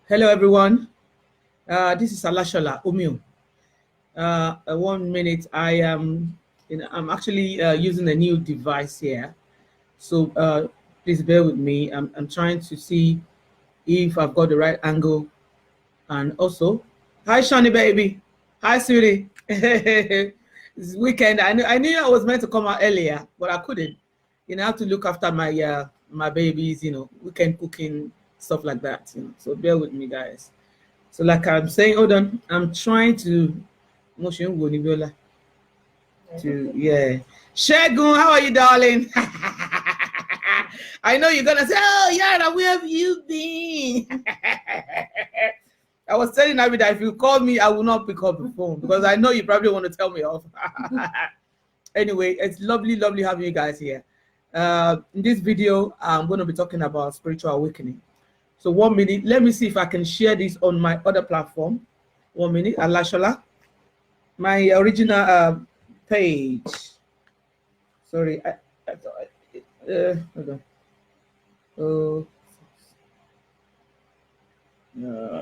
Hello, everyone. This is Alashola Omio. 1 minute. I'm actually using a new device here, so please bear with me. I'm trying to see if I've got the right angle, and also, hi, Shani baby. Hi, sweetie. It's weekend. I knew I was meant to come out earlier, but I couldn't. I have to look after my babies. Weekend cooking stuff like that. So bear with me, guys. So like I'm saying, hold on. I'm trying to motion Bonibiola to yeah. Shegun, how are you, darling? I know you're gonna say, "Oh, Yara, where have you been?" I was telling Abby that if you call me, I will not pick up the phone because I know you probably want to tell me off. Anyway, it's lovely, lovely having you guys here. In this video, I'm going to be talking about spiritual awakening. So 1 minute, let me see if I can share this on my other platform. 1 minute, Alashola, my original page. Sorry, hold on. Oh,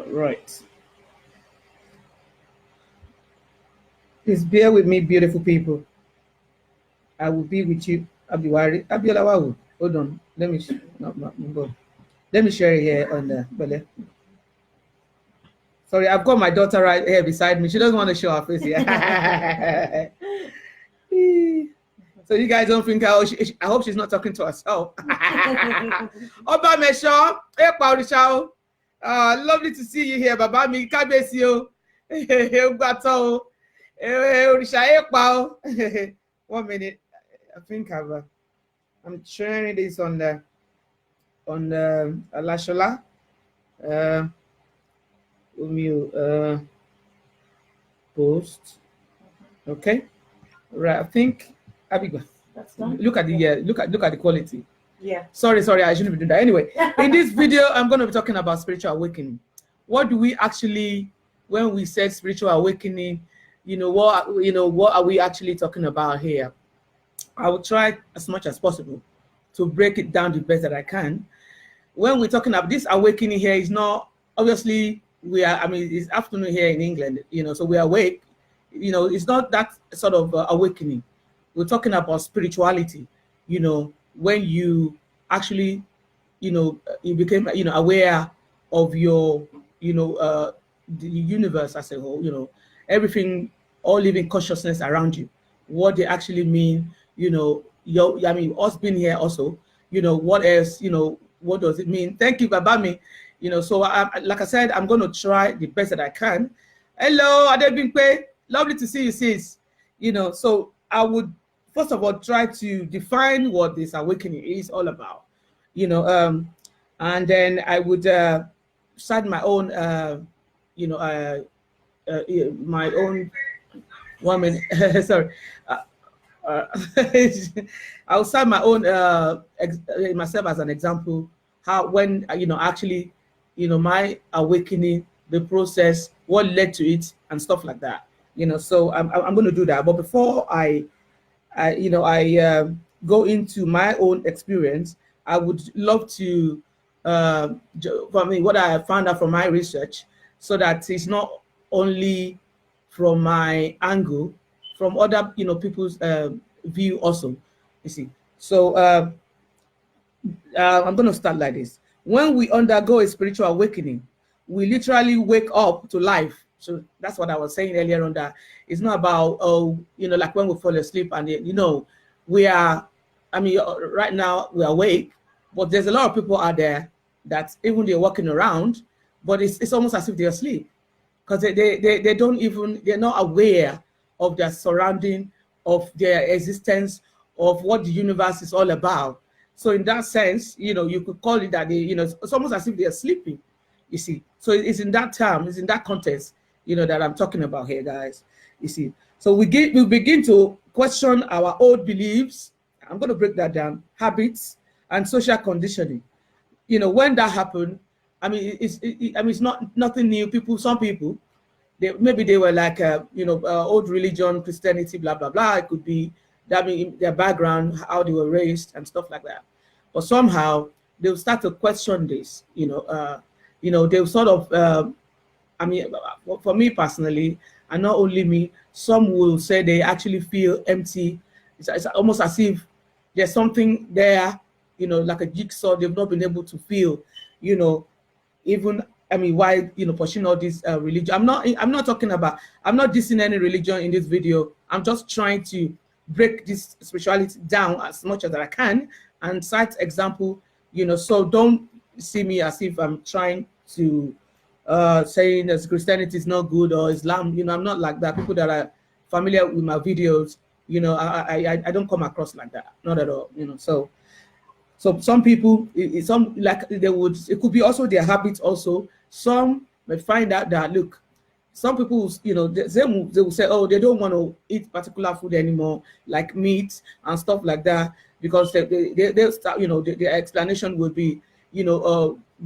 right. Please bear with me, beautiful people. I will be with you. Abiola Wawu. Hold on. Let me let me share it here on the belly. Sorry, I've got my daughter right here beside me. She doesn't want to show her face here. So you guys don't think I hope she's not talking to herself. Oba Mesho, lovely to see you here, Baba mi kábíyèsí o. Orisha 1 minute. I think I'm sharing this on Alashola. Post. Okay. Right. I think Abigail. That's done. Look at the quality. Yeah. Sorry, I shouldn't be doing that. Anyway, in this video, I'm going to be talking about spiritual awakening. What do we actually, when we said spiritual awakening, what are we actually talking about here? I will try as much as possible to break it down the best that I can. When we're talking about this awakening here, is not obviously it's afternoon here in England, so we are awake. It's not that sort of awakening. We're talking about spirituality. When you actually, you became, aware of your, the universe as a whole. Everything, all living consciousness around you, what they actually mean. Us being here also. What else? What does it mean? Thank you, Babami. So like I said, I'm going to try the best that I can. Hello, Adebimpe. Lovely to see you, sis. So I would first of all try to define what this awakening is all about. And then I would start my own, my own 1 minute. Sorry. I'll start my own myself as an example. How when actually my awakening, the process, what led to it, and stuff like that. So I'm going to do that. But before I go into my own experience, I would love to, what I found out from my research, so that it's not only from my angle, from other people's view also. You see, so I'm going to start like this. When we undergo a spiritual awakening, we literally wake up to life. So that's what I was saying earlier on, that it's not about, like when we fall asleep and, we are, right now we're awake, but there's a lot of people out there that even they're walking around, but it's almost as if they're asleep because they don't even, they're not aware of their surrounding, of their existence, of what the universe is all about. So in that sense, you could call it that it's almost as if they're sleeping, you see. So it's in that term, it's in that context, that I'm talking about here, guys. You see. So we begin to question our old beliefs. I'm going to break that down. Habits and social conditioning. When that happened, it's not nothing new. Some people, maybe they were like, old religion, Christianity, blah, blah, blah. It could be their background, how they were raised and stuff like that. But somehow they'll start to question this, They sort of, I mean, for me personally, and not only me, some will say they actually feel empty. It's almost as if there's something there, like a jigsaw they've not been able to feel, you know, even, I mean, why, pursuing all this religion. I'm not talking about, I'm not dissing any religion in this video. I'm just trying to break this spirituality down as much as I can and cite example, so don't see me as if I'm trying to saying that Christianity is not good or Islam. I'm not like that. People that are familiar with my videos, I don't come across like that, not at all. So some people, some like it could be also their habits also. Some may find out that, look, some people, they will say, oh, they don't want to eat particular food anymore, like meat and stuff like that, because they'll start, the explanation would be,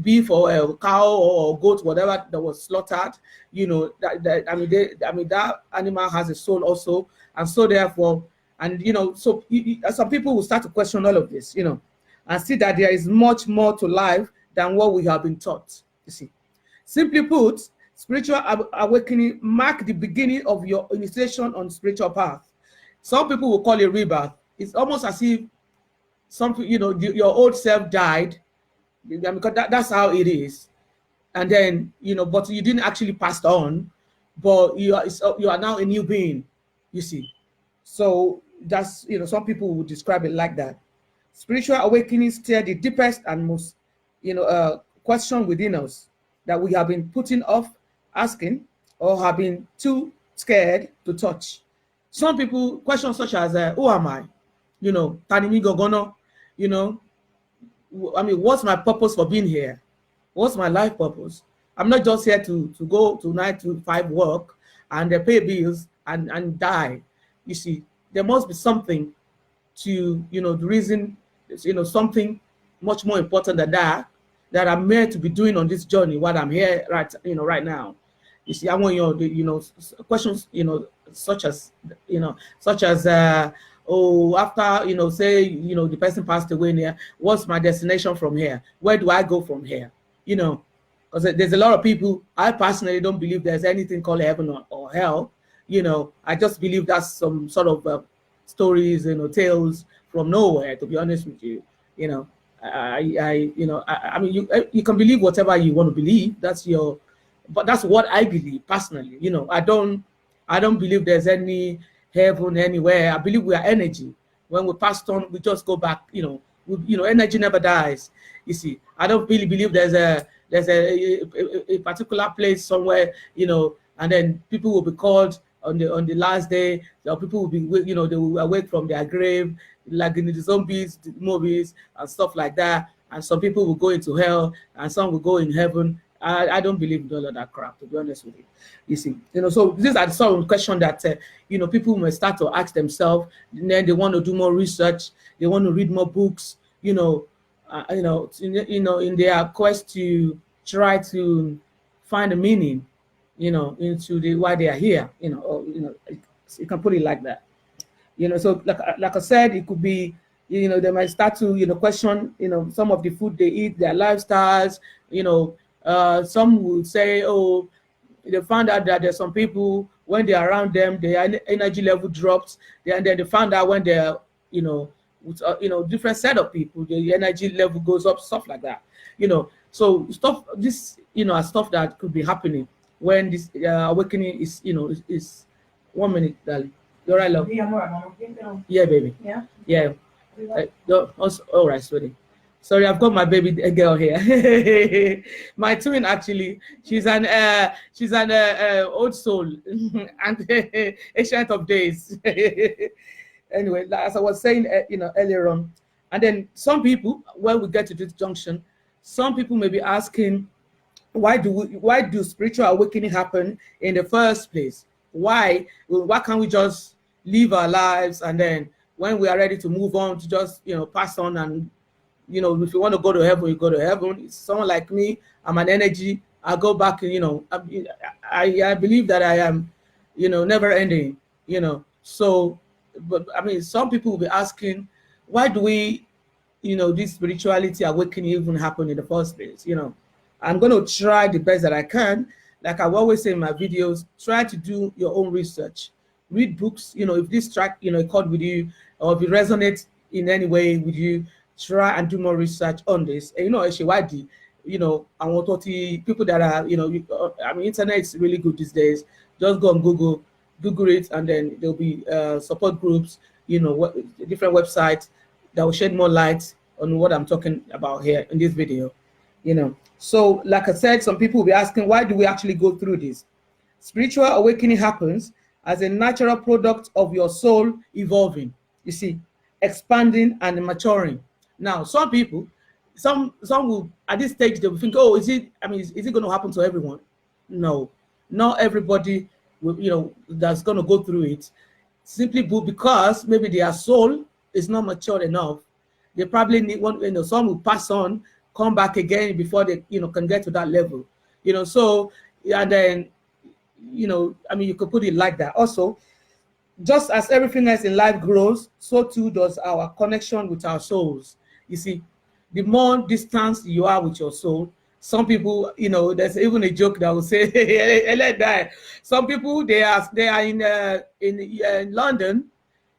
beef or a cow or goat, whatever that was slaughtered, that animal has a soul also, and so therefore, and so some people will start to question all of this, and see that there is much more to life than what we have been taught. You see, simply put, spiritual awakening mark the beginning of your initiation on spiritual path. Some people will call it rebirth. It's almost as if your old self died, because that's how it is. And then, but you didn't actually pass on, but you are now a new being, you see. So that's, some people would describe it like that. Spiritual awakening stir the deepest and most, question within us that we have been putting off asking or have been too scared to touch. Some people, questions such as, who am I? Tanimi Gogono, I mean, what's my purpose for being here? What's my life purpose? I'm not just here to go to 9 to 5 work and pay bills and die. You see, there must be something to, the reason, something much more important than that I'm meant to be doing on this journey while I'm here right now. You see, I want questions, such as, oh, after, say, the person passed away here, what's my destination from here? Where do I go from here? Because there's a lot of people, I personally don't believe there's anything called heaven or hell. I just believe that's some sort of stories, tales from nowhere, to be honest with you. I mean, you can believe whatever you want to believe. But that's what I believe personally. I don't believe there's any heaven anywhere. I believe we are energy. When we passed on, we just go back. Energy never dies. You see, I don't really believe there's a particular place somewhere. And then people will be called on the last day. People will be, they will awake from their grave, like in the zombies the movies and stuff like that. And some people will go into hell, and some will go in heaven. I don't believe in all of that crap, to be honest with you. You see, so these are the sort of questions that people may start to ask themselves. And then they want to do more research. They want to read more books. In their quest to try to find a meaning, into why they are here. You can put it like that. So like I said, it could be, they might start to question, some of the food they eat, their lifestyles. Some will say, oh, they found out that there's some people, when they're around them, their energy level drops. And then they found out when they're, with, different set of people, the energy level goes up, stuff like that. So stuff, this, are stuff that could be happening when this awakening is, is 1 minute, darling. You're right, love. Yeah, baby. Yeah. All right, sweetie. Sorry, I've got my baby girl here. My twin, actually. She's an old soul and ancient of days. Anyway, as I was saying, earlier on, and then some people, when we get to this junction, some people may be asking, why do spiritual awakening happen in the first place? Why can't we just live our lives, and then when we are ready to move on, to just pass on, and if you want to go to heaven, you go to heaven. It's someone like me, I'm an energy. I go back, I believe that I am, never ending, So, but I mean, some people will be asking, why do we, this spirituality awakening even happen in the first place? I'm going to try the best that I can. Like I always say in my videos, try to do your own research. Read books, if this track, accord with you, or if it resonates in any way with you, try and do more research on this. And actually, why do I want to people that are, I mean, internet is really good these days. Just go on Google it, and then there'll be support groups, what different websites that will shed more light on what I'm talking about here in this video. So like I said, some people will be asking, why do we actually go through this? Spiritual awakening happens as a natural product of your soul evolving, you see, expanding and maturing. Now, some people, some will at this stage they will think, oh, is it going to happen to everyone? No, not everybody will, that's going to go through it. Simply because maybe their soul is not mature enough. They probably need one, some will pass on, come back again before they, can get to that level. So, and then, you could put it like that. Also, just as everything else in life grows, so too does our connection with our souls. You see, the more distance you are with your soul, some people, there's even a joke that will say, let that. Some people, they are in London,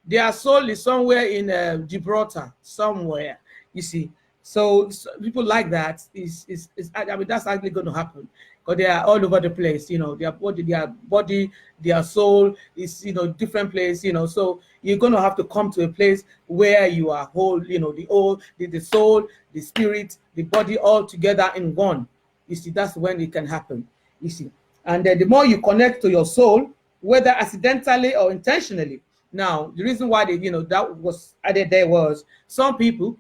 their soul is somewhere in Gibraltar, somewhere, you see. So people like that that's actually going to happen, because they are all over the place. Their body, their soul is different place. So you're going to have to come to a place where you are whole. The soul, the spirit, the body all together in one. You see, that's when it can happen. You see, and then the more you connect to your soul, whether accidentally or intentionally. Now, the reason why that was added there was some people.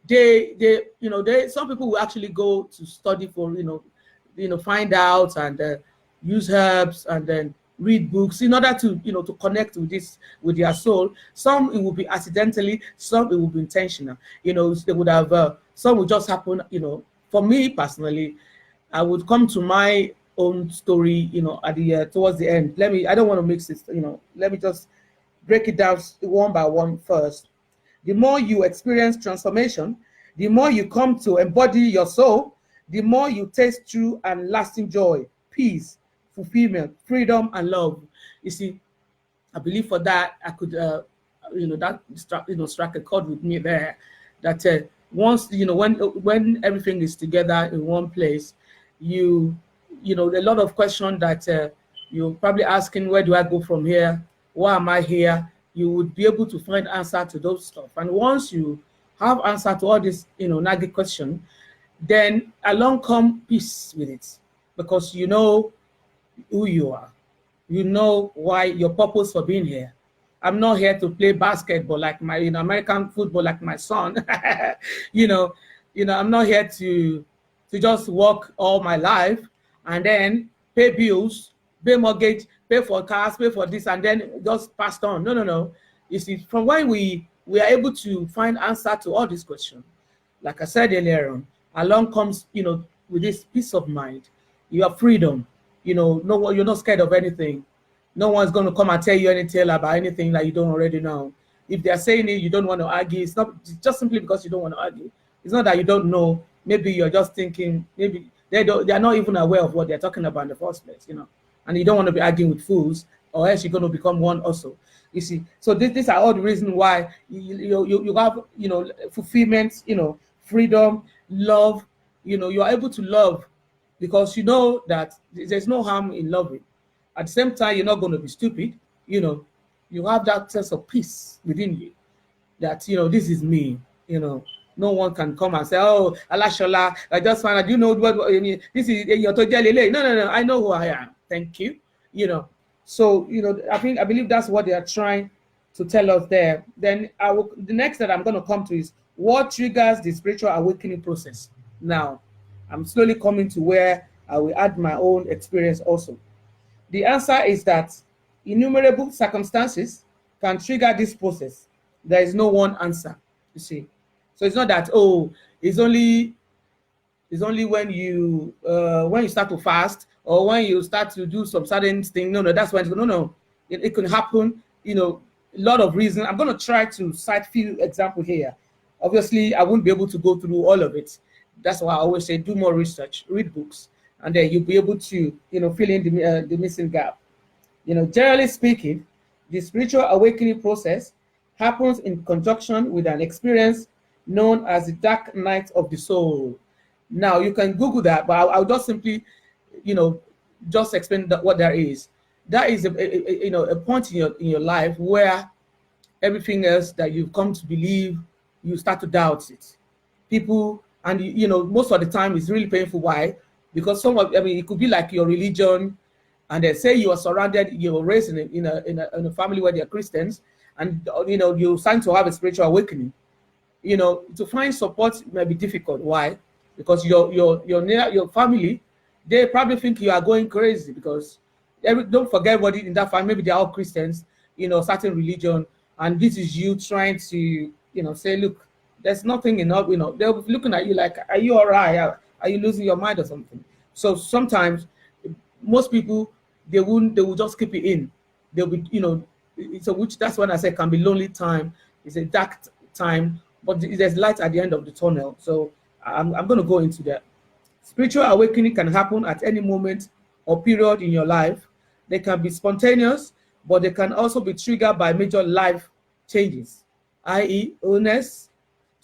Some people will actually go to study for find out and use herbs and then read books in order to to connect with their soul. Some it will be accidentally, some it will be intentional. They would have some will just happen. For me personally, I would come to my own story at the towards the end. I don't want to mix it. Let me just break it down one by one first. The more you experience transformation, the more you come to embody your soul, the more you taste true and lasting joy, peace, fulfillment, freedom, and love. You see, I believe for that I could, strike a chord with me there. That once when everything is together in one place, a lot of questions that you're probably asking, where do I go from here? Why am I here? You would be able to find answer to those stuff. And once you have answer to all this, nagging question, then along come peace with it, because you know who you are. You know why, your purpose for being here. I'm not here to play basketball like my, American football like my son. I'm not here to just work all my life and then pay bills, pay mortgage, pay for cars, pay for this, and then just passed on. No. You see, from when we are able to find answer to all these questions, like I said earlier on, along comes, with this peace of mind, your freedom. You're not scared of anything. No one's going to come and tell you anything about anything that you don't already know. If they're saying it, you don't want to argue. It's not just simply because you don't want to argue. It's not that you don't know. Maybe you're just thinking, maybe they are not even aware of what they're talking about in the first place, and you don't want to be arguing with fools, or else you're going to become one also. You see, so these are all the reasons why you have fulfillment, freedom, love. You are able to love because you know that there's no harm in loving. At the same time, you're not going to be stupid. You have that sense of peace within you that this is me. No one can come and say, oh, Alashola, I just found out, what I mean, this is your Tojelele. No, I know who I am. Thank you. So I believe that's what they are trying to tell us there. Then the next that I'm going to come to is what triggers the spiritual awakening process. Now, I'm slowly coming to where I will add my own experience also. The answer is that innumerable circumstances can trigger this process. There is no one answer, you see. So it's not that, it's only when you start to fast or when you start to do some certain thing. No, that's when no. It can happen, a lot of reasons. I'm going to try to cite few examples here. Obviously, I won't be able to go through all of it. That's why I always say do more research, read books, and then you'll be able to, fill in the missing gap. Generally speaking, the spiritual awakening process happens in conjunction with an experience known as the dark night of the soul. Now, you can Google that, but I'll just simply, you know, just explain what that is. That is a point in your life where everything else that you've come to believe, you start to doubt it. People, and most of the time it's really painful. Why? Because it could be like your religion, and they say you are surrounded, you were raised in a family where they are Christians, and you start to have a spiritual awakening. To find support may be difficult. Why? Because your family, they probably think you are going crazy, because don't forget what in that family, maybe they're all Christians, certain religion, and this is you trying to say, look, there's nothing enough. They'll be looking at you like, are you all right? Are you losing your mind or something? So sometimes most people, they will just keep it in. They'll be, so which, that's when I say can be lonely time. It's a dark time, but there's light at the end of the tunnel. So I'm going to go into that. Spiritual awakening can happen at any moment or period in your life. They can be spontaneous, but they can also be triggered by major life changes, i.e. illness,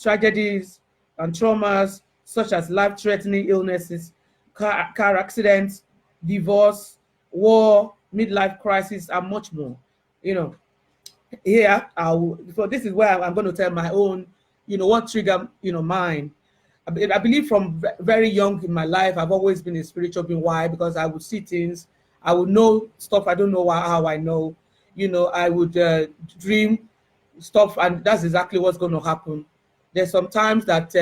tragedies, and traumas such as life-threatening illnesses, car accidents, divorce, war, midlife crisis, and much more. Here, so this is where I'm going to tell my own, what triggered, mine. I believe from very young in my life, I've always been a spiritual being. Why? Because I would see things, I would know stuff I don't know how I know. I would dream stuff, and that's exactly what's going to happen. There's sometimes that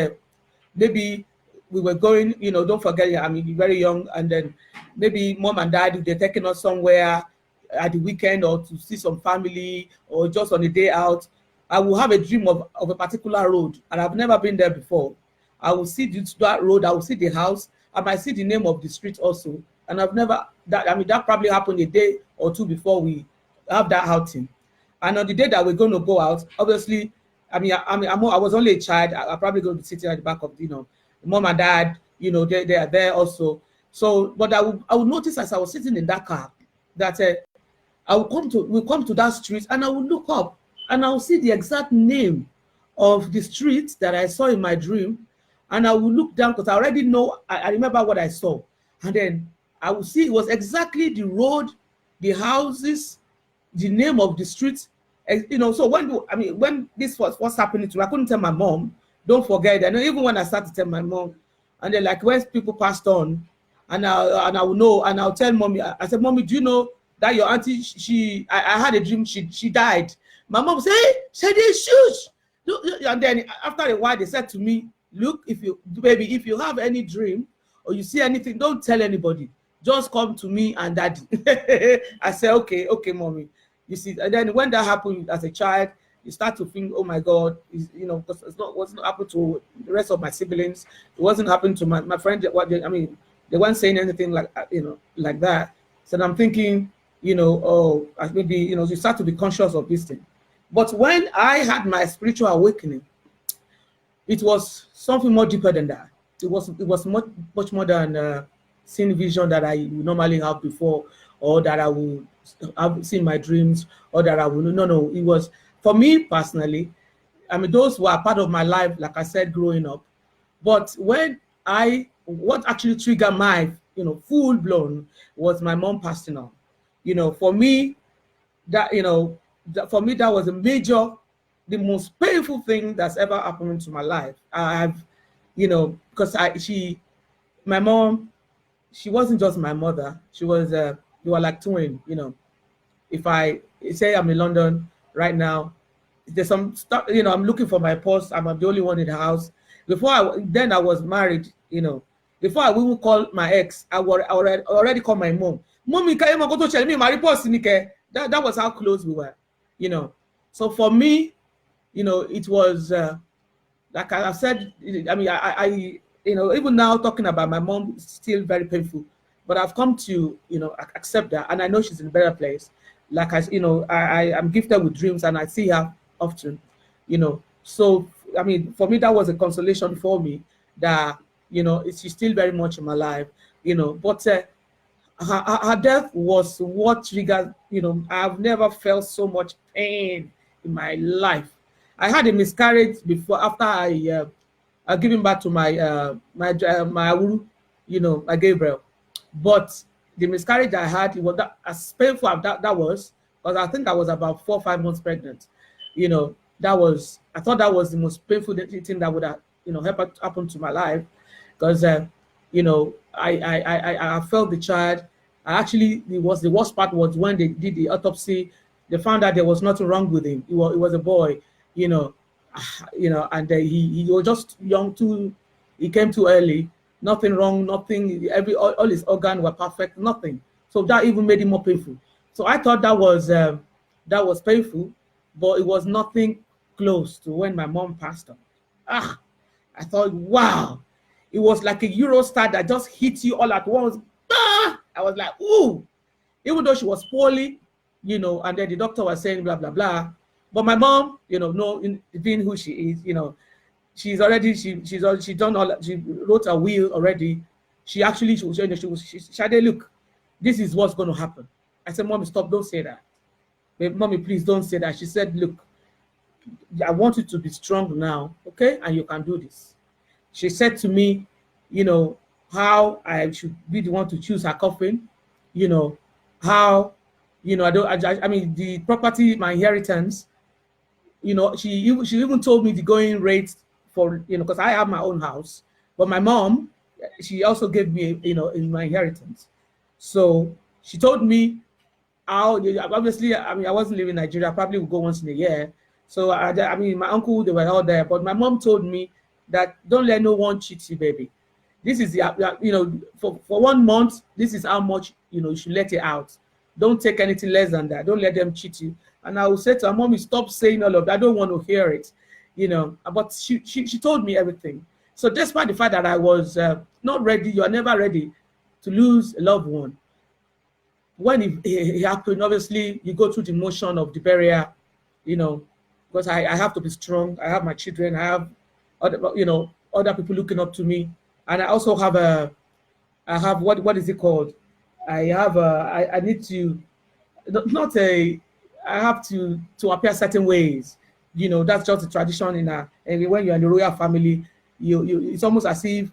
maybe we were going, don't forget, I mean, very young, and then maybe mom and dad, they're taking us somewhere at the weekend or to see some family or just on a day out. I will have a dream of a particular road, and I've never been there before. I will see that road, I will see the house, I might see the name of the street also. And I've never, that probably happened a day or two before we have that outing. And on the day that we're going to go out, obviously, I was only a child. I probably going to be sitting at the back of, mom and dad, they are there also. So, but I would notice as I was sitting in that car that we'll come to that street, and I will look up and I will see the exact name of the street that I saw in my dream. And I will look down because I already know, I remember what I saw. And then I will see it was exactly the road, the houses, the name of the street. So when this was what's happening to me, I couldn't tell my mom. Don't forget, I know even when I started to tell my mom, and then like when people passed on, and I will know, and I'll tell mommy. I said, mommy, do you know that your auntie, I had a dream, she died. My mom said, hey, say this, shush. And then after a while, they said to me, look, if you have any dream or you see anything, don't tell anybody. Just come to me and daddy. I said, okay, mommy. You see, and then when that happened as a child, you start to think, oh my God, because it wasn't happened to the rest of my siblings. It wasn't happening to my friend. They weren't saying anything like that. So I'm thinking, maybe, you start to be conscious of this thing. But when I had my spiritual awakening, it was something more deeper than that. It was much more than seeing vision that I would normally have before, or that I would have seen my dreams, or that I would no. It was for me personally. Those were part of my life, like I said, growing up. But what actually triggered my full blown was my mom passing on. For me, that was a major, the most painful thing that's ever happened to my life. Because my mom, she wasn't just my mother. She was, they were like twin. If I say I'm in London right now, there's some stuff. I'm looking for my purse. I'm the only one in the house. Before I was married. Before I even call my ex, I already called my mom. Mommy, can you go to tell me my purse? That was how close we were. So for me, it was like I've said. I even now talking about my mom is still very painful, but I've come to accept that, and I know she's in a better place. Like I'm gifted with dreams, and I see her often. So for me that was a consolation for me that she's still very much in my life, but her death was what triggered, I've never felt so much pain in my life. I had a miscarriage before, after I giving back to my awuru, my Gabriel. But the miscarriage I had, it was that as painful as that was, because I think I was about 4 or 5 months pregnant. I thought that was the most painful thing that would have, happen to my life, because I felt the child. The worst part was when they did the autopsy. They found out there was nothing wrong with him. It was a boy, you know, and he was just young too. He came too early. Nothing wrong. Nothing. All his organs were perfect. Nothing. So that even made it more painful. So I thought that was painful, but it was nothing close to when my mom passed on. I thought, wow, it was like a Eurostar that just hit you all at once. I was like, ooh, even though she was poorly, and then the doctor was saying blah, blah, blah. But my mom, being who she is, she's already, she done all, she wrote a will already. She said, look, this is what's going to happen. I said, Mommy, stop, don't say that. Mommy, please don't say that. She said, look, I want you to be strong now, okay? And you can do this. She said to me, how I should be the one to choose her coffin, how, I mean, the property, my inheritance, she even told me the going rate for, because I have my own house, but my mom, she also gave me, in my inheritance. So she told me how, obviously, I mean, I wasn't living in Nigeria, I probably would go once in a year. So, I mean, my uncle, they were all there, but my mom told me that don't let no one cheat you, baby. This is for 1 month, this is how much, you should let it out. Don't take anything less than that. Don't let them cheat you. And I will say to her, Mommy, stop saying all of that. I don't want to hear it, But she told me everything. So despite the fact that I was not ready, you are never ready to lose a loved one. When it happened, obviously, you go through the motion of the burial, because I have to be strong. I have my children. I have other people looking up to me. And I also have I have what is it called? I need to, I have to appear certain ways. That's just a tradition and when you're in the royal family, it's almost as if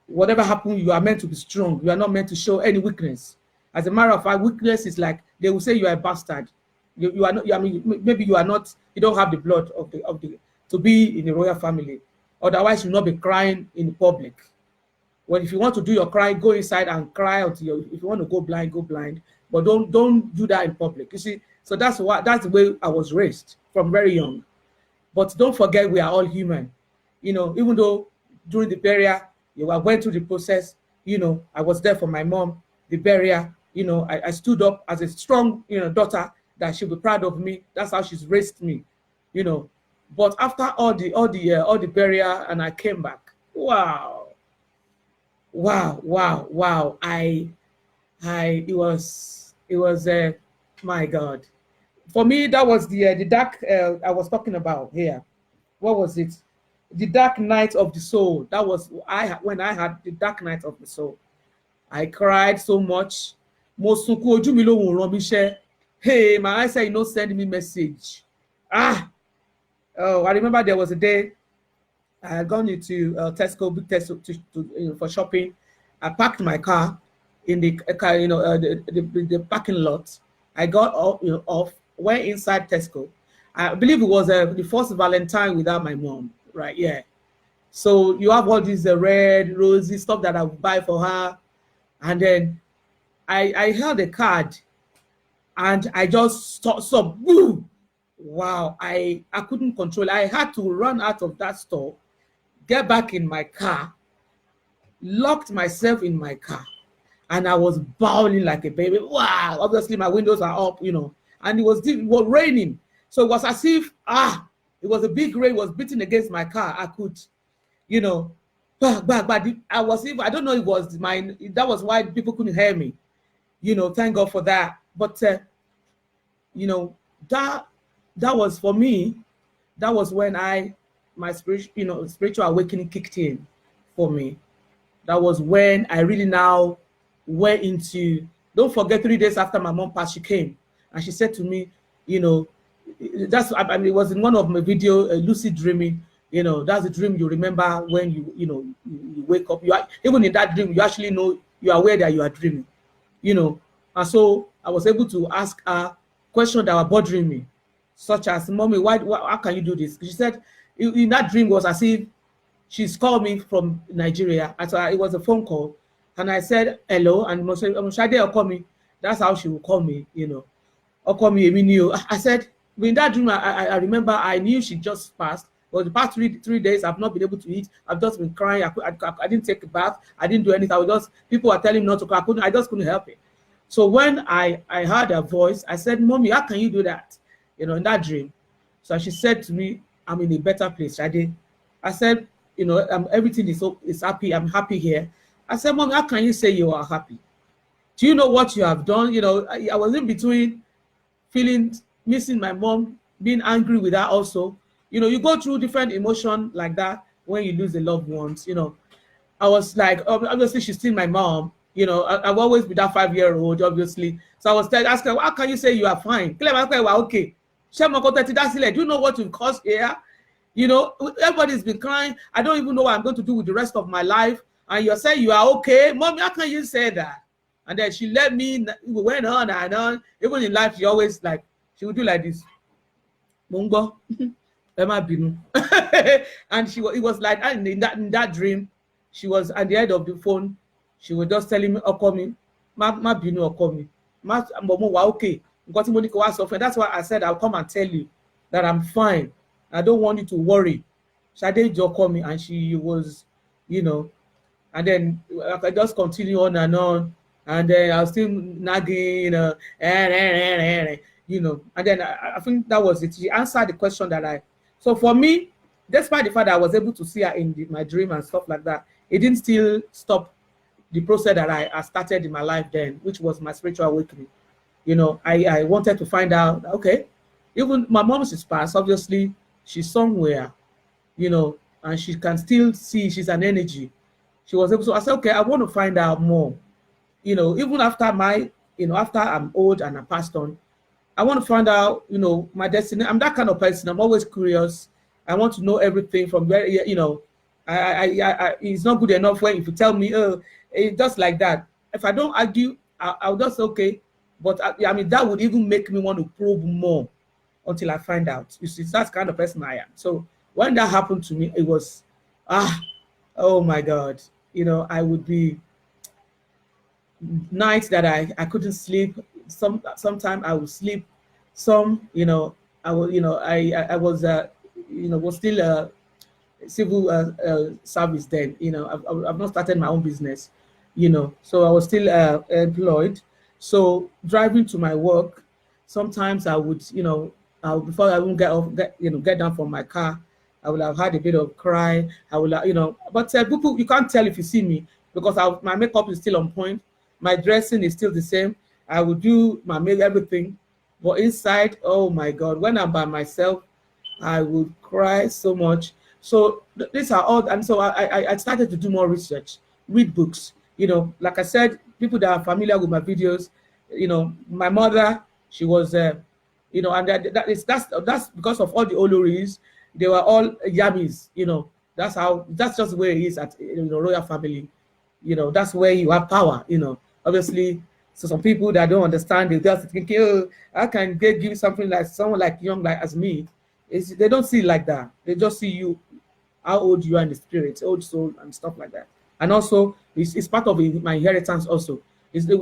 whatever happens, you are meant to be strong. You are not meant to show any weakness. As a matter of fact, weakness is like they will say you are a bastard. You are not. I mean, maybe you are not. You don't have the blood of the to be in the royal family. Otherwise, you'll not be crying in public. Well, if you want to do your cry, go inside and cry until if you want to go blind, go blind. But don't do that in public. You see, so that's the way I was raised from very young. But don't forget, we are all human. Even though during the burial, I went through the process. I was there for my mom, the burial. I stood up as a strong, daughter that she'll be proud of me. That's how she's raised me. But after all the burial, and I came back. Wow. It was my God. For me, that was the dark I was talking about here. What was it? The dark night of the soul. That was when I had the dark night of the soul. I cried so much. Hey, my eyes said, send me message. Oh, I remember there was a day I had gone into Tesco, big Tesco, for shopping. I parked my car in the car, the parking lot. I got off, went inside Tesco. I believe it was the first Valentine without my mom, right? Yeah. So you have all these red, rosy stuff that I would buy for her. And then I held a card and I just saw boom. Wow, I couldn't control it. I had to run out of that store, get back in my car, locked myself in my car, and I was bawling like a baby. Wow, obviously my windows are up, and it was raining. So it was as if, it was a big rain was beating against my car. I could, but I was even, I don't know, it was mine. That was why people couldn't hear me. Thank God for that. But, that was for me, that was when my spiritual awakening kicked in for me. that was when I really now went into, don't forget 3 days after my mom passed, she came and she said to me, you know, that's, I mean, it was in one of my video, lucid dreaming, you know, that's the dream you remember when you wake up. You are, even in that dream, you actually know, you are aware that you are dreaming, you know. And so I was able to ask her questions that were bothering me, such as, Mommy, how can you do this? She said, in that dream was as if she's called me from Nigeria. And so it was a phone call. And I said, hello. And Shade call me. That's how she would call me, you know. Or call me Emilio. I said, in that dream, I remember I knew she just passed. But the past three days, I've not been able to eat. I've just been crying. I didn't take a bath. I didn't do anything. I was just, people were telling me not to cry. I just couldn't help it. So when I heard her voice, I said, Mommy, how can you do that? You know, in that dream. So she said to me, I'm in a better place, Shade. I said, you know, everything is happy. I'm happy here. I said, Mom, how can you say you are happy? Do you know what you have done? You know, I was in between feeling, missing my mom, being angry with her also. You know, you go through different emotions like that when you lose a loved ones, you know. I was like, obviously she's still my mom. You know, I've always been that 5-year-old, obviously. So I was asking her, how can you say you are fine? Okay. Do you know what you've caused here? You know, everybody's been crying. I don't even know what I'm going to do with the rest of my life. And you're saying you are okay. Mommy, how can you say that? And then she let me, we went on and on. Even in life, she always like, she would do like this. Mungo, Emma Binu. And it was like, in that dream, she was at the end of the phone. She was just telling me, Okomi, ma Binu Okomi. Momo wa okay. That's why I said I'll come and tell you that I'm fine. I don't want you to worry. Shade just called me and she was, you know, and then I just continue on, and then I was still nagging, you know, you know, and then I think that was it. She answered the question so for me, despite the fact that I was able to see her in my dream and stuff like that, it didn't still stop the process that I started in my life then, which was my spiritual awakening. You know, I wanted to find out, okay, even my mom is passed, obviously, she's somewhere, you know, and she can still see she's an energy. She was able to, I said, okay, I want to find out more. You know, even after after I'm old and I passed on, I want to find out, you know, my destiny. I'm that kind of person. I'm always curious. I want to know everything from where, you know, it's not good enough when if you tell me, oh, it's just like that. If I don't argue, I'll just say, okay. But I mean, that would even make me want to probe more until I find out. You see, that's the kind of person I am. So when that happened to me, it was, oh my God. You know, I would be nights that I couldn't sleep. Sometimes I would sleep. Some, you know, I was, you know, I was, you know, was still civil service then. You know, I've not started my own business. You know, so I was still employed. So driving to my work, sometimes I would, you know, before I even get down from my car, I would have had a bit of cry. I would, you know, but people, you can't tell if you see me because my makeup is still on point. My dressing is still the same. I would do my makeup, everything. But inside, oh my God, when I'm by myself, I would cry so much. So these are all, and so I started to do more research, read books. You know, like I said, people that are familiar with my videos, you know, my mother, she was, you know, and that's because of all the Oloris. They were all Yamis, you know. That's just where it is at, you know, royal family. You know, that's where you have power, you know. Obviously, so some people that don't understand, they just think, oh, I can give something like someone like young like as me. They don't see it like that. They just see you, how old you are in the spirit, old soul and stuff like that. And also, it's part of my inheritance also.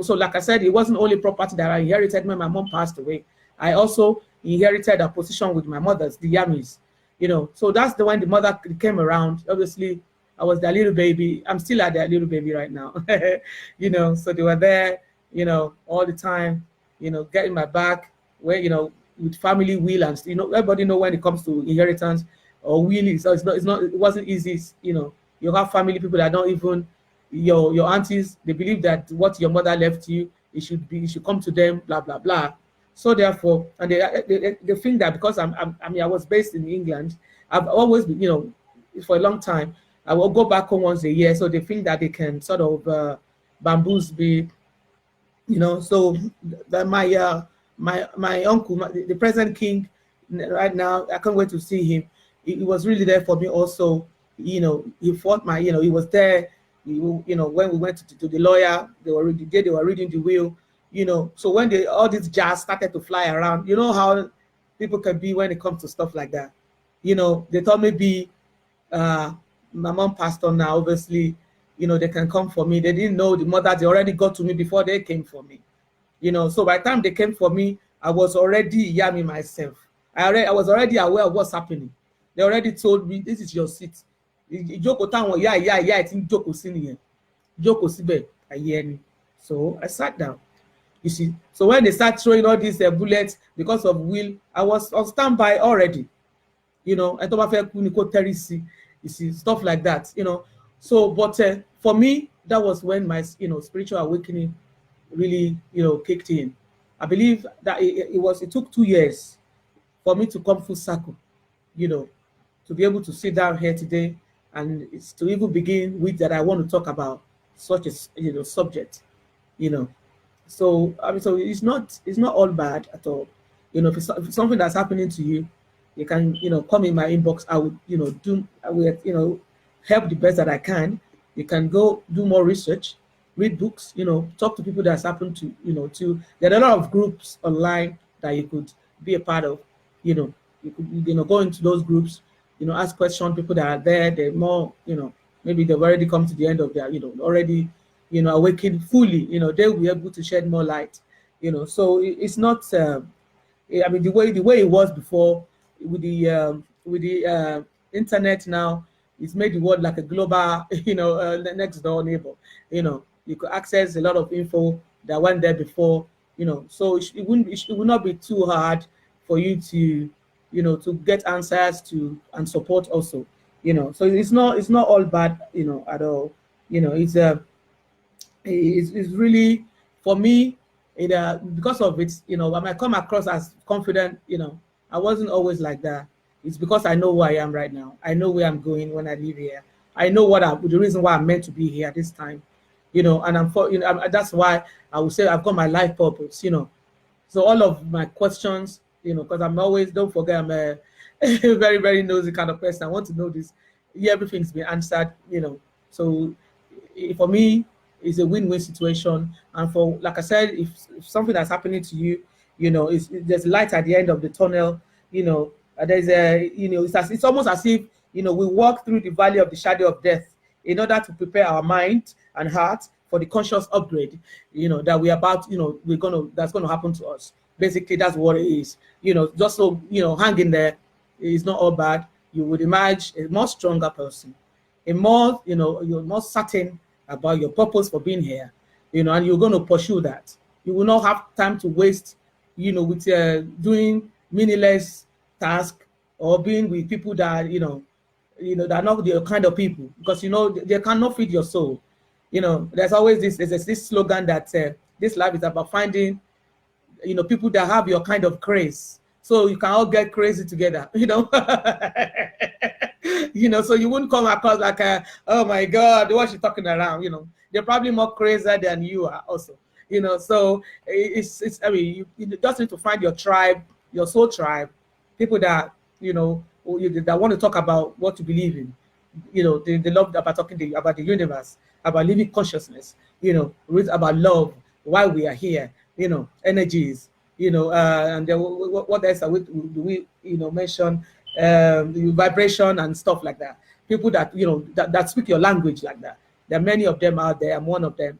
So like I said, it wasn't only property that I inherited when my mom passed away. I also inherited a position with my mothers, the Yamis. You know, so that's the when the mother came around. Obviously, I was their little baby. I'm still at their little baby right now. You know, so they were there, you know, all the time, you know, getting my back, where, you know, with family will and, you know, everybody know when it comes to inheritance or will, so it wasn't easy, you know. You have family people that don't even, your aunties, they believe that what your mother left you, it should come to them, blah, blah, blah. So therefore, and they think that because I was based in England, I've always been, you know, for a long time, I will go back home once a year, so they think that they can sort of bamboos me, So that my uncle, the present king, right now, I can't wait to see him. He was really there for me also. He fought he was there. When we went to the lawyer, they were reading the will. So when all these jars started to fly around, you know how people can be when it comes to stuff like that. They thought maybe my mom passed on now, obviously. They can come for me. They didn't know the mother, they already got to me before they came for me. So by the time they came for me, I was already yammy myself. I was already aware of what's happening. They already told me, this is your seat. Ìjókòó táwọn ìyá ẹ̀ tí ń jókòó sí nìyẹn. Jókòó síbẹ̀, ayé ẹni. So I sat down. You see, so when they start throwing all these bullets because of will, I was on standby already. Ẹ tó bá fẹ́ kú ni kó tẹ́rí sí. You see, stuff like that. So, but for me, that was when my spiritual awakening really kicked in. I believe that it took 2 years for me to come full circle, to be able to sit down here today and it's to even begin with that I want to talk about such a subject. So so it's not all bad at all. If it's something that's happening to you, you can come in my inbox. I will help the best that I can. You can go do more research, read books, talk to people that's happened to, there are a lot of groups online that you could be a part of. You could, go into those groups, ask questions. People that are there, they're more, maybe they've already come to the end of their, already, awakened fully, they will be able to shed more light, so it's not, I mean, the way it was before with the internet now, it's made the world like a global, next door neighbor. You could access a lot of info that went there before, so it would not be too hard for you to, to get answers to and support also, So it's not all bad, at all. It's really, for me, because of it, I might come across as confident, I wasn't always like that. It's because I know who I am right now. I know where I'm going when I leave here. I know the reason why I'm meant to be here at this time, and that's why I would say I've got my life purpose, So all of my questions, because I'm always, don't forget, I'm a very, very nosy kind of person. I want to know this. Everything's been answered, So for me, it's a win-win situation. And for, like I said, if something that's happening to you, there's light at the end of the tunnel, there's it's almost as if, we walk through the valley of the shadow of death in order to prepare our mind and heart for the conscious upgrade, that we're about, that's going to happen to us. Basically, that's what it is. Just so, hang in there. It's not all bad. You would emerge a more stronger person, a more, you're more certain about your purpose for being here, and you're going to pursue that. You will not have time to waste, with doing meaningless tasks or being with people that, that are not the kind of people, because, they cannot feed your soul. There's always this slogan that this life is about finding, people that have your kind of craze. So you can all get crazy together, so you wouldn't come across like, oh my God, what's she talking around? They're probably more crazier than you are also, so it's I mean, you just need to find your tribe, your soul tribe, people that, that want to talk about what you believe in. They love about talking about the universe, about living consciousness, read about love, why we are here, energies, and then what else do we mention, the vibration and stuff like that. People that, that speak your language like that. There are many of them out there. I'm one of them,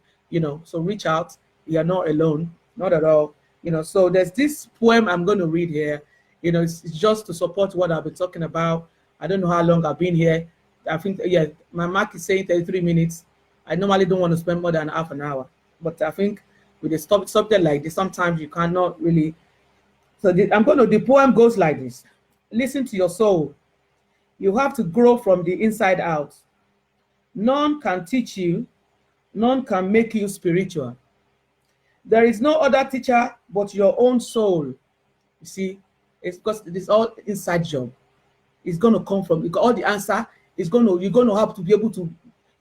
so reach out. You're not alone, not at all. So there's this poem I'm going to read here. It's just to support what I've been talking about. I don't know how long I've been here. I think, yeah, my mark is saying 33 minutes. I normally don't want to spend more than half an hour, but I think with a subject like this, sometimes you cannot really. So the poem goes like this. Listen to your soul. You have to grow from the inside out. None can teach you. None can make you spiritual. There is no other teacher but your own soul. You see, it's because this all inside job. It's going to come from, because all the answer you're gonna have to be able to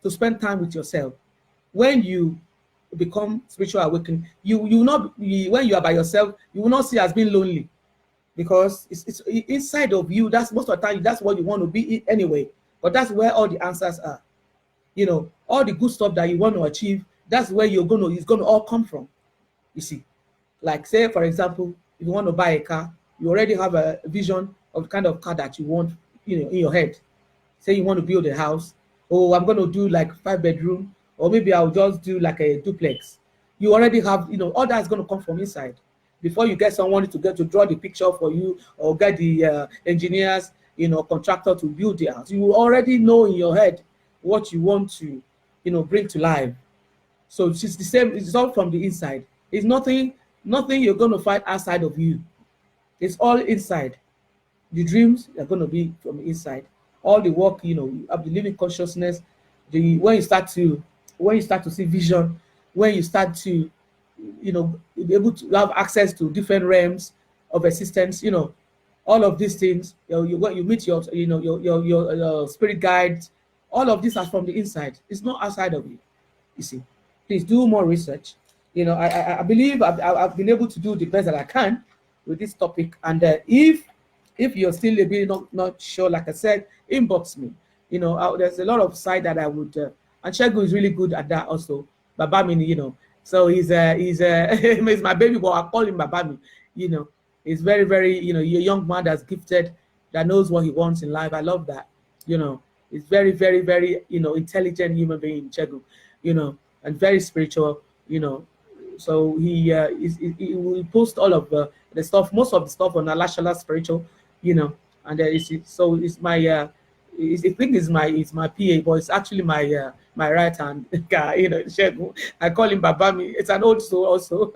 spend time with yourself. When you become spiritual awakening, you will not be, when you are by yourself, you will not see as being lonely, because it's inside of you. That's most of the time, that's what you want to be anyway. But that's where all the answers are. All the good stuff that you want to achieve, that's where it's gonna all come from. You see, like say for example, if you want to buy a car, you already have a vision of the kind of car that you want, in your head. Say you want to build a house. Oh, I'm going to do like 5 bedroom, or maybe I'll just do like a duplex. You already have, all that's going to come from inside. Before you get someone to draw the picture for you, or get the engineers, contractor to build the house, you already know in your head what you want to, bring to life. So it's the same. It's all from the inside. It's nothing you're going to find outside of you. It's all inside. The dreams are going to be from the inside. All the work, of the living consciousness, when you start to see vision, when you start to, be able to have access to different realms of existence, all of these things, you meet your spirit guides, all of these are from the inside. It's not outside of you. You see, please do more research. I believe I've been able to do the best that I can with this topic. And if you're still a bit not sure, like I said, inbox me. There's a lot of side that I would, and Shegun is really good at that also. Babami, so he's he's my baby boy. I call him Babami. He's very, very, a young man that's gifted, that knows what he wants in life. I love that. He's very, very, very, intelligent human being, Shegun, and very spiritual, So he will post all of the stuff, most of the stuff on Alashala Spiritual, and it's my I think it's my PA, but it's actually my my right hand guy, Shegun. I call him Babami. It's an old soul also.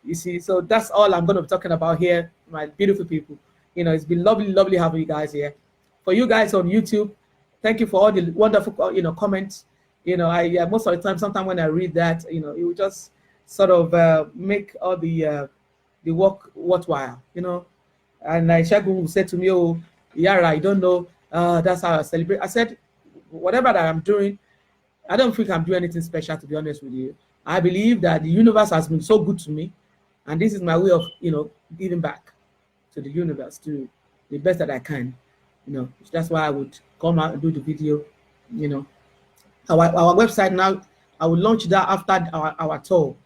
You see, so that's all I'm going to be talking about here, my beautiful people. It's been lovely having you guys here. For you guys on YouTube, thank you for all the wonderful comments. I most of the time, sometimes when I read that, it will just sort of make all the work worthwhile, And Shegun said to me, "Oh, Yara, you don't know. That's how I celebrate." I said, whatever that I'm doing, I don't think I'm doing anything special, to be honest with you. I believe that the universe has been so good to me, and this is my way of, giving back to the universe, to the best that I can. That's why I would come out and do the video. Our website now, I will launch that after our tour,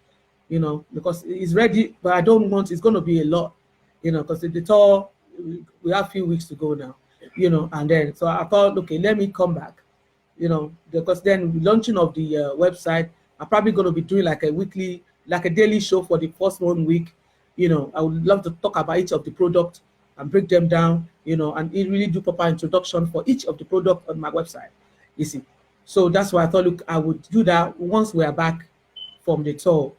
because it's ready, but I don't want, it's going to be a lot, because the tour, we have a few weeks to go now, and then, so I thought, okay, let me come back, because then launching of the website, I'm probably going to be doing like a daily show for the first 1 week. I would love to talk about each of the products and break them down, and really do proper introduction for each of the product on my website, you see. So that's why I thought, look, I would do that once we are back from the tour.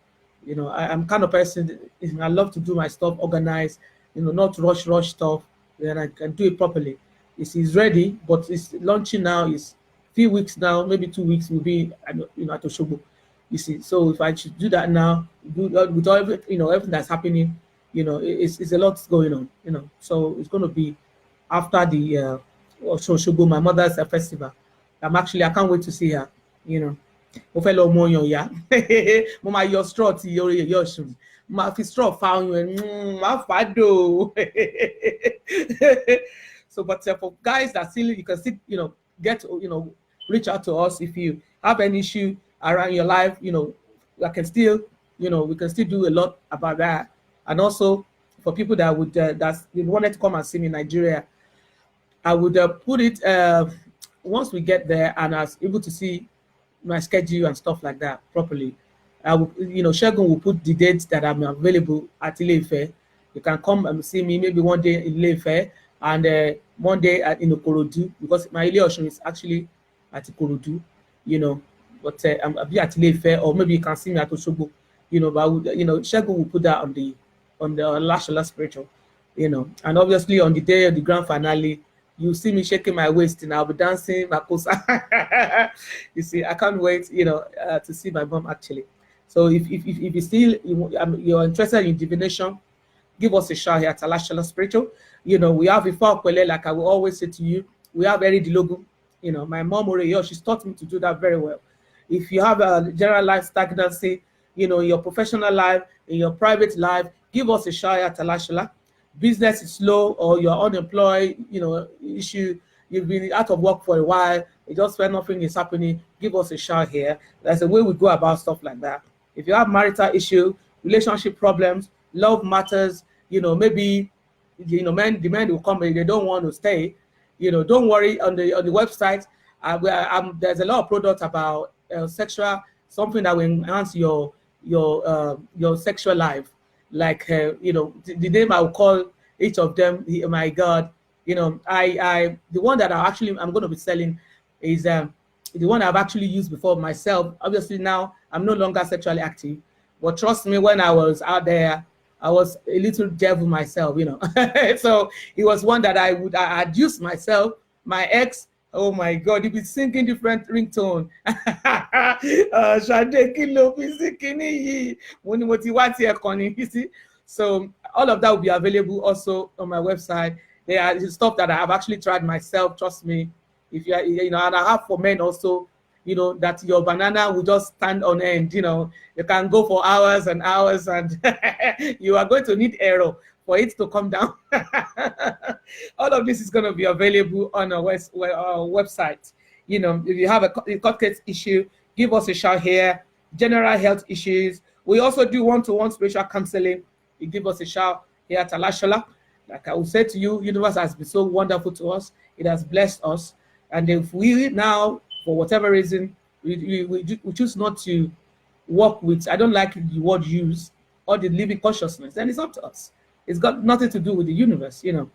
I'm kind of person, I love to do my stuff organized, not rush stuff, and I can do it properly. It's ready, but it's launching now. It's few weeks now, maybe 2 weeks will be, at Oshobo. You see, so if I should do that now, with all everything that's happening, it's a lot going on, So it's going to be after the Oshobo, my mother's festival. I can't wait to see her, Mo fẹ́ lọ mọ yan ya. Mo máa yọ straw ti yọ Ọ̀ṣun. Mo máa fi straw fa ọyàn ẹ̀, máa fà á dò. So, but for guys that still, you can still, get, reach out to us if you have any issue around your life, I can still, we can still do a lot about that. And also for people that would, that wanted to come and see me in Nigeria, I would put it, once we get there and I was able to see my schedule and stuff like that properly, I will, Shegun will put the dates that I'm available at Ile-Ife. You can come and see me maybe one day in Ile-Ife and one day in Ikorodu, because my Ile-Osun is actually at Ikorodu, but I'll be at Ile-Ife, or maybe you can see me at Osogbo, but I would, Shegun will put that on the Lashala Spiritual, and obviously on the day of the grand finale, you see me shaking my waist and I'll be dancing Makosa. You see, I can't wait, to see my mom actually. So if you still, you're interested in divination, give us a shout here at Alashala Spiritual. We have a Kwele, like I will always say to you, we have Eri Dilogu, You know, my mom already, she's taught me to do that very well. If you have a general life stagnancy, you know, in your professional life, in your private life, give us a shout at Talashala. Business is slow or you're unemployed, you know, issue, you've been out of work for a while, you just feel nothing is happening, give us a shout here. There's a way we go about stuff like that. If you have marital issue, relationship problems, love matters, you know, maybe, you know, the men will come and they don't want to stay, you know, don't worry. On the website, there's a lot of products about sexual, something that will enhance your sexual life. Like you know, the name I will call each of them. My God, you know, I the one that I'm going to be selling is the one I've actually used before myself. Obviously now I'm no longer sexually active, but trust me, when I was out there, I was a little devil myself, you know. So it was one that I'd use myself, my ex. Oh my God, he'd be singing different ringtone. Shade kilo fi sikini mo ni mo ti wá tí ẹ kàn ní, you see. So all of that will be available also on my website. There are stuff that I have actually tried myself. Trust me. If you know, and I have for men also, you know, that your banana will just stand on end, you know, you can go for hours and hours, and you are going to need arrow for it to come down. All of this is going to be available on our website. You know, if you have a court case issue, give us a shout here. General health issues, we also do one-to-one spiritual counseling. You give us a shout here at Alashala. Like I will say to you, universe has been so wonderful to us. It has blessed us. And if we now, for whatever reason, we choose not to work with, I don't like the word use, or the living consciousness, then it's up to us. It's got nothing to do with the universe, you know,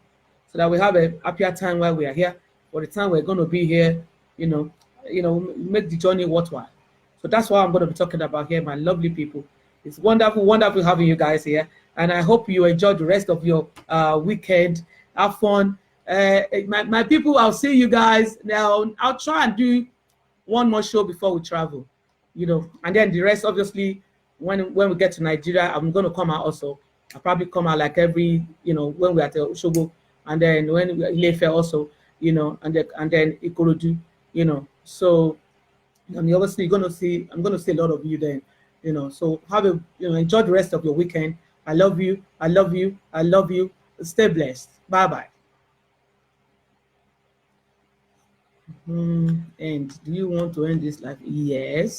so that we have a happier time while we are here. For the time we're going to be here, you know, make the journey worthwhile. So that's what I'm going to be talking about here, my lovely people. It's wonderful, wonderful having you guys here. And I hope you enjoy the rest of your weekend. Have fun. My people, I'll see you guys. Now, I'll try and do one more show before we travel, you know, and then the rest, obviously, when we get to Nigeria, I'm going to come out also. I'll probably come out like every, you know, when we're at the Oshogo, and then when we're Ilefe also, you know, and then Ikorodu, you know. So, I mean, obviously, I'm going to see a lot of you then, you know. So enjoy the rest of your weekend. I love you. I love you. I love you. Stay blessed. Bye-bye. And do you want to end this life? Yes.